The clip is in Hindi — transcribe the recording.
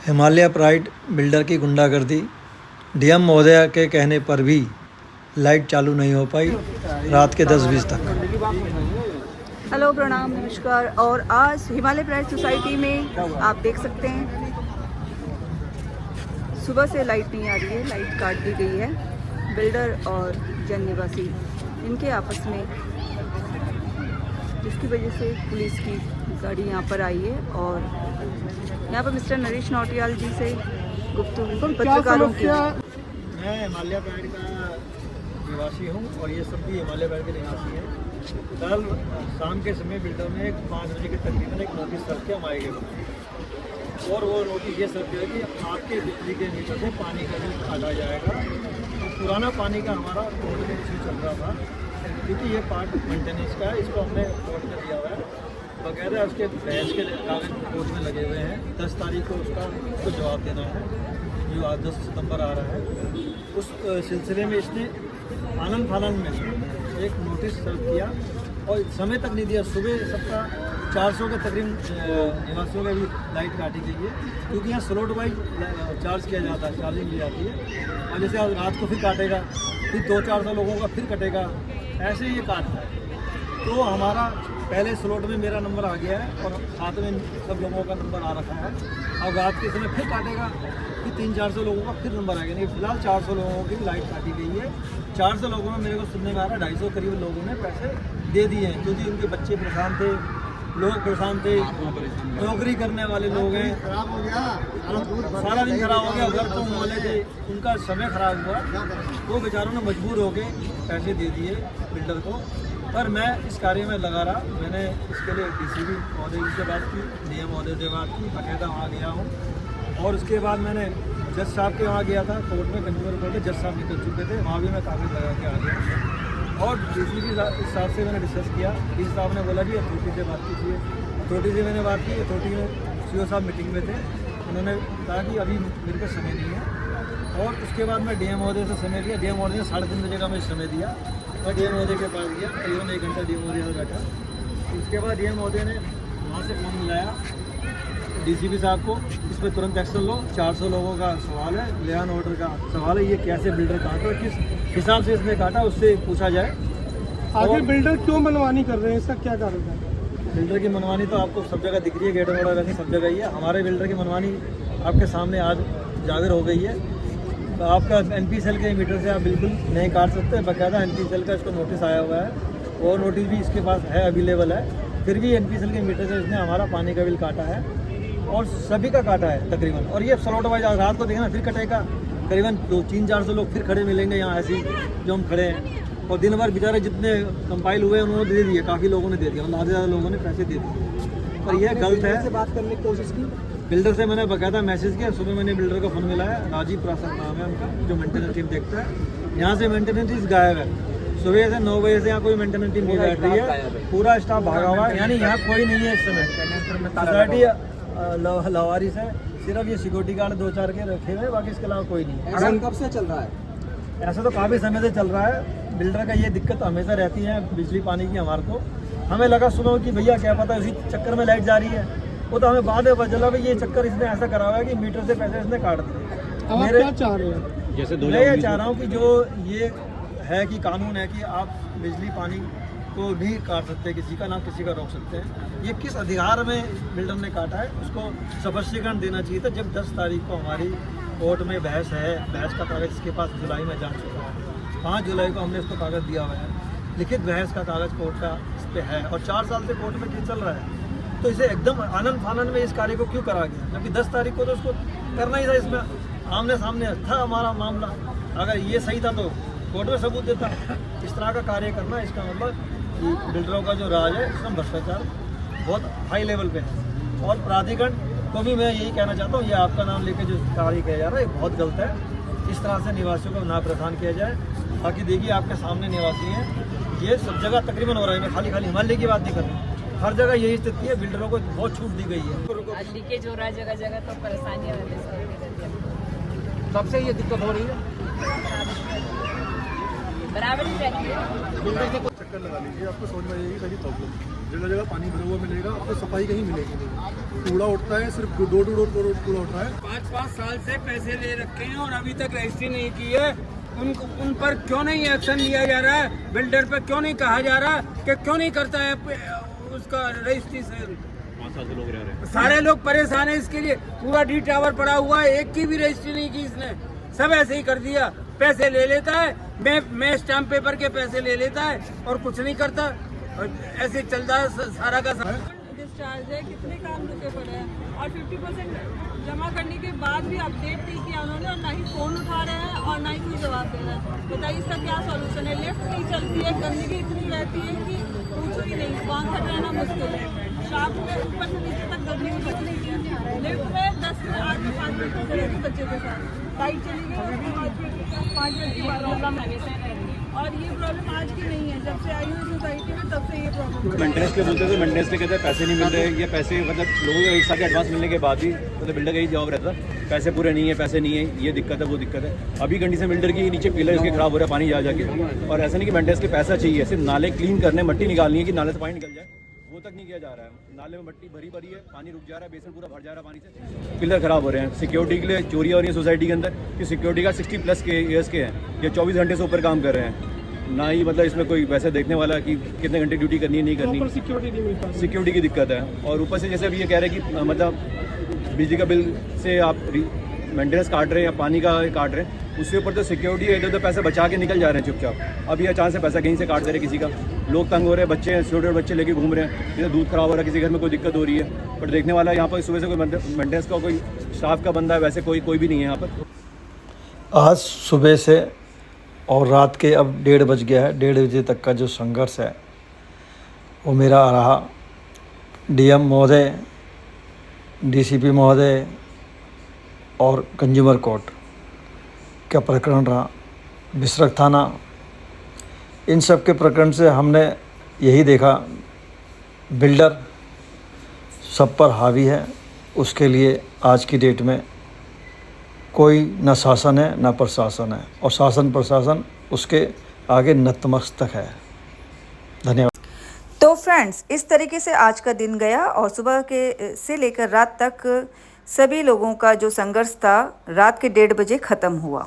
हिमालय प्राइड बिल्डर की गुंडागर्दी। डीएम महोदय के कहने पर भी लाइट चालू नहीं हो पाई रात के 10-20 तक। हेलो, प्रणाम, नमस्कार। और आज हिमालय प्राइड सोसाइटी में आप देख सकते हैं सुबह से लाइट नहीं आ रही है, लाइट काट दी गई है। बिल्डर और जन निवासी इनके आपस में, जिसकी वजह से पुलिस की गाड़ी यहाँ पर आई है और यहाँ पर मिस्टर नरेश नौटियाल जी से गुफ्तगू पत्रकारों की। मैं हिमालय प्राइड का निवासी हूँ और ये सब भी हिमालय प्राइड के निवासी हैं। कल शाम के समय बिल्डर में 5 बजे के तकरीबन एक नोटिस सर्व किया हमारे के और वो नोटिस ये सर्व किया कि आपके बिजली के मीटर से पानी का बिल काटा जाएगा। तो पुराना पानी का हमारा कोर्ट में इशू चल रहा था, क्योंकि ये पार्ट मेंटेनेंस का है, इसको हमने कोर्ट में दिया हुआ है। बकायदा उसके बहस के कागज कोर्ट में लगे हुए हैं। 10 तारीख को उसको जवाब देना है, जो आज 10 सितंबर आ रहा है। उस सिलसिले में इसने आनंद फानंद में एक नोटिस सर्व किया और समय तक नहीं दिया। सुबह सबका 400 के तकरीबन निवासियों का भी लाइट काटी गई है, क्योंकि यहाँ स्लॉट वाइज चार्ज किया जाता है, चार्जिंग ली जाती है। और जैसे आज रात को फिर काटेगा, फिर 200-400 लोगों का फिर कटेगा, ऐसे ही ये काटता है। तो हमारा पहले स्लॉट में मेरा नंबर आ गया है और साथ में सब लोगों का नंबर आ रखा है। अब रात के समय फिर काटेगा, फिर 300-400 लोगों का फिर नंबर आ गया। नहीं, फिलहाल 400 लोगों की लाइट काटी गई है। 400 लोगों में मेरे को सुनने में आ रहा है 250 करीब लोगों ने पैसे दे दिए हैं, क्योंकि उनके बच्चे परेशान थे, लोग परेशान थे, नौकरी करने वाले लोग हैं। सारा दिन खराब हो गया, घर तो वाले थे, उनका समय खराब हुआ। वो बेचारों ने मजबूर होकर पैसे दे दिए बिल्डर को। पर मैं इस कार्य में लगा रहा। मैंने इसके लिए डीसीपी महोदय जी से बात की, डीएम महोदय से बात की, बाकायदा वहाँ गया हूँ। और उसके बाद मैंने जज साहब के वहाँ गया था, कोर्ट में कंज्यूमर कोर्ट में जज साहब निकल चुके थे, वहाँ भी मैं कागज लगा के आ गया। और डीसीपी साहब से मैंने डिस्कस किया। डीसी साहब ने बोला कि अथॉरिटी से बात कीजिए। अथॉरिटी से मैंने बात की। अथॉरिटी में सीओ साहब मीटिंग में थे, उन्होंने कहा कि अभी मेरे पास समय नहीं है। और उसके बाद मैं डीएम महोदय से समय लिया। डीएम महोदय ने 3:30 बजे का मुझे समय दिया। मैं डीएम महोदय के पास गया, करीबन 1 घंटा डीएम महोदय से बैठा। उसके बाद डीएम महोदय ने वहाँ से फ़ोन मिलाया डीसीपी साहब को, इस पर तुरंत एक्शन लो। 400 लोगों का सवाल है, लेन ऑर्डर का सवाल है, ये कैसे बिल्डर काटा और किस हिसाब से इसने काटा, उससे पूछा जाए। आखिर बिल्डर क्यों मनमानी कर रहे हैं, इसका क्या कारण है? बिल्डर की मनमानी तो आपको सब जगह दिख रही है, गेट वगैरह की सब जगह ही है। हमारे बिल्डर की मनमानी आपके सामने आज जाहिर हो गई है। तो आपका एनपी सेल के मीटर से आप बिल्कुल नहीं काट सकते। बाकायदा एनपी सेल का इसको नोटिस आया हुआ है और नोटिस भी इसके पास है, अवेलेबल है। फिर भी एनपी सेल के मीटर से इसने हमारा पानी का बिल काटा है और सभी का काटा है तकरीबन। और ये स्लॉट वाइज रात को देखना फिर कटेगा। करीबन 300-400 लोग फिर खड़े मिलेंगे यहाँ ऐसे जो हम खड़े हैं। और दिन भर बेचारे जितने कंपाइल हुए उन्होंने दे दिए, काफ़ी लोगों ने दे दिया, मतलब आधे ज़्यादा लोगों ने पैसे दे दिए। पर यह गलत है। से बात करने की कोशिश की बिल्डर से मैंने बाकायदा मैसेज किया। सुबह मैंने बिल्डर को फ़ोन मिलाया, राजीव प्रसाद नाम है उनका, जो मेंटेनेंस टीम देखता है। यहाँ से मेंटेनेंस टीम गायब है। सुबह से 9 बजे से यहाँ कोई मेंटेनेंस टीम नहीं बैठ रही है, पूरा स्टाफ भागा हुआ है। यानी यहाँ कोई नहीं है इस समय। सोसाइटी लवारिस है, सिर्फ ये सिक्योरिटी गार्ड 2-4 के रखे हुए, बाकी इसके अलावा कोई नहीं। ऐसा कब से चल रहा है? ऐसा तो काफ़ी समय से चल रहा है। बिल्डर का ये दिक्कत हमेशा रहती है बिजली पानी की हमारे को। हमें लगा सुबह कि भैया क्या पता इसी चक्कर में लाइट जा रही है, वो तो हमें बाद में पता चला भाई ये चक्कर इसने ऐसा करा हुआ है कि मीटर से पैसे इसने काट दिए। अब आप क्या चाह रहे हैं? जैसे मैं ये चाह रहा हूँ कि जो ये है कि कानून है कि आप बिजली पानी को नहीं काट सकते किसी का, ना किसी का रोक सकते हैं। ये किस अधिकार में बिल्डर ने काटा है, उसको स्पष्टीकरण देना चाहिए था। जब 10 तारीख को हमारी कोर्ट में बहस है, बहस का कागज़ इसके पास जुलाई में जा चुका है। 5 जुलाई को हमने इसको कागज़ दिया हुआ है, लिखित बहस का कागज़ कोर्ट का इस पर है। और 4 साल से कोर्ट में केस चल रहा है, तो इसे एकदम आनंद फानंद में इस कार्य को क्यों करा गया? जबकि 10 तारीख को तो उसको करना ही था। इसमें आमने सामने था हमारा मामला। अगर ये सही था तो कोर्ट में सबूत देता। इस तरह का कार्य करना, इसका मतलब बिल्डरों का जो राज है इसमें भ्रष्टाचार बहुत हाई लेवल पे है। और प्राधिकरण को भी मैं यही कहना चाहता हूँ, ये आपका नाम लेकर जो कार्य किया जा रहा है ये बहुत गलत है। इस तरह से निवासियों को ना परेशान किया जाए। बाकी देखिए आपके सामने निवासी हैं, ये सब जगह तकरीबन हो रहा है। मैं खाली हिमालय की बात नहीं कर रहा, हर जगह यही स्थिति है। बिल्डरों को बहुत छूट दी गई है। लीकेज हो रहा है जगह जगह, तो परेशानियाँ कब से ये दिक्कत हो रही है? बराबर ही रहती है। बिल्डर से चक्कर लगा लीजिए, आपको समझ में आएगी सारी प्रॉब्लम। जगह जगह पानी भरा हुआ मिलेगा, आपको सफाई कहीं मिलेगी नहीं। कूड़ा उठता है, सिर्फ डोर टू डोर कूड़ा उठ रहा है। 5-5 साल से पैसे ले रखे हैं और अभी तक रजिस्ट्री नहीं की है। उन पर क्यों नहीं एक्शन लिया जा रहा है? बिल्डर पे क्यों नहीं कहा जा रहा कि क्यों नहीं करता है उसका रजिस्ट्रेशन? 5 साल से लोग रह रहे हैं। सारे लोग परेशान है इसके लिए। पूरा डी टावर पड़ा हुआ है, एक की भी रजिस्ट्री नहीं की इसने। सब ऐसे ही कर दिया, पैसे ले लेता है, मैं स्टाम्प पेपर के पैसे ले लेता है और कुछ नहीं करता। और ऐसे चलता है सारा का सारा। डिस्चार्ज है, कितने काम रुके पड़े हैं और 50% जमा करने के बाद भी अपडेट नहीं किया उन्होंने, और ना ही फोन उठा रहे हैं और ना ही कोई जवाब दे रहा है। बताइए इसका क्या सॉल्यूशन है? लिफ्ट नहीं चलती है, गंदगी इतनी रहती है कि पूछो ही नहीं, वहाँ खड़ा रहना मुश्किल है। शाम में ऊपर से नीचे तक गंदगी खड़ी है। लिफ्ट में 10 मिनट 8 से 5 मिनट खड़े रहते बच्चे के साथ, लाइट चली गई, उसके बाद 5 मिनट की प्रॉब्लम। और ये प्रॉब्लम आज की नहीं है, जब से आई हूँ सोसाइटी में तब से ये प्रॉब्लम। मेंटेनेंस के बोलते थे, मेंटेनेंस के कहते हैं पैसे नहीं मिल रहे। ये पैसे मतलब लोगों को एक साल के एडवांस मिलने के बाद भी मतलब बिल्डर का ही जवाब रहता है पैसे पूरे नहीं है, पैसे नहीं है, ये दिक्कत है, वो दिक्कत है। अभी कंडीशन बिल्डर की नीचे पिलर इसके खराब हो रहा है पानी जा जाके। और ऐसा नहीं कि मेंटेनेंस के पैसा चाहिए, सिर्फ नाले क्लीन करने, मट्टी निकालनी है कि नाले से पानी निकल जाए, वो तक नहीं किया जा रहा है। नाले में मट्टी भरी भरी है, पानी रुक जा रहा है, बेसन पूरा भर जा रहा है पानी से, पिलर खराब हो रहे हैं। सिक्योरिटी के लिए चोरियाँ हो रही है सोसाइटी के अंदर कि सिक्योरिटी गार्ड 60+ के ईयर्स के हैं, ये 24 घंटे से ऊपर काम कर रहे हैं। ना ही मतलब इसमें कोई वैसे देखने वाला कि कितने घंटे ड्यूटी करनी है, नहीं करनी। सिक्योरिटी नहीं मिल पा रही। सिक्योरिटी की दिक्कत है। और ऊपर से जैसे अभी ये कह रहे हैं कि मतलब बिजली का बिल से आप मेंटेनेंस काट रहे हैं या पानी का काट रहे हैं, उसके ऊपर तो सिक्योरिटी है, इधर उधर पैसे बचा के निकल जा रहे हैं चुपचाप। अभी अचानक से पैसा कहीं से काट दे रहे किसी का, लोग तंग हो रहे हैं, बच्चे छोटे बच्चे लेके घूम रहे हैं, इधर दूध खराब हो रहा है, किसी घर में कोई दिक्कत हो रही है। बट देखने वाला यहाँ पर सुबह से कोई मेंटेनेंस का कोई स्टाफ का बंदा है वैसे कोई भी नहीं है यहाँ पर। आज सुबह से और रात के अब 1:30 बज गया है, 1:30 बजे तक का जो संघर्ष है वो मेरा रहा। डीएम महोदय, डीसीपी महोदय और कंज्यूमर कोर्ट का प्रकरण रहा, बिसरख थाना, इन सब के प्रकरण से हमने यही देखा बिल्डर सब पर हावी है। उसके लिए आज की डेट में कोई न शासन है न प्रशासन है, और शासन प्रशासन उसके आगे नतमस्तक है। धन्यवाद। तो फ्रेंड्स, इस तरीके से आज का दिन गया और सुबह के से लेकर रात तक सभी लोगों का जो संघर्ष था रात के 1:30 बजे ख़त्म हुआ।